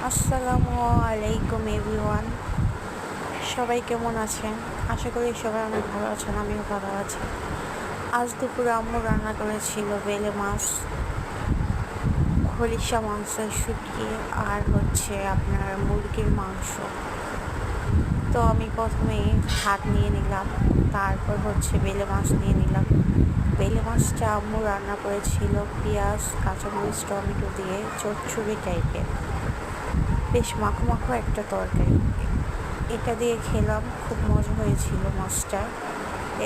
আসসালামু আলাইকুম এভরিওয়ান। সবাই কেমন আছেন? আশা করি সবাই অনেক ভালো আছেন, আমিও ভালো আছি। আজ দুপুরে আম্মু রান্না করেছিল বেলে মাছ, খলিশা মাংসের শুকিয়ে আর আপনার মুরগির মাংস। তো আমি প্রথমে ভাত নিয়ে নিলাম, তারপর বেলে মাছ নিয়ে নিলাম। বেলে মাছটা আম্মু রান্না করেছিল পেঁয়াজ, কাঁচামরিচ, টমেটো দিয়ে চচ্চড়ি টাইপের, বেশ মাখো মাখো একটা তরকারি। এটা দিয়ে খেলাম, খুব মজা হয়েছিল মাছটা।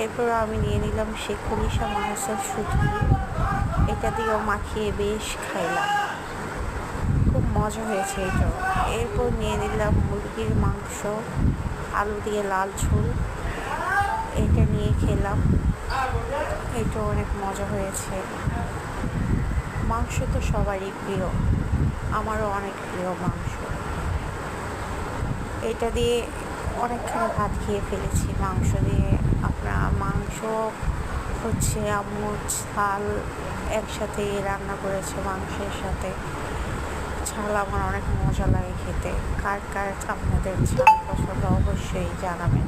এরপর আমি নিয়ে নিলাম সে খলিশা মাংসের শুটকি, এটা দিয়েও মাখিয়ে বেশ খাইলাম, খুব মজা হয়েছে এটাও। এরপর নিয়ে নিলাম মুরগির মাংস, আলু দিয়ে লাল ঝোল, এটা নিয়ে খেলাম, এটা অনেক মজা হয়েছে। মাংস তো সবারই প্রিয়, আমারও অনেক প্রিয় মাংস। এটা দিয়ে অনেকখানি ভাত খেয়ে ফেলেছি মাংস দিয়ে। আপনার মাংস আম্মু ঝাল একসাথে রান্না করেছে মাংসের সাথে। ঝাল আমার অনেক মজা লাগে খেতে। কার কার আপনাদের ঝাল পছন্দ অবশ্যই জানাবেন।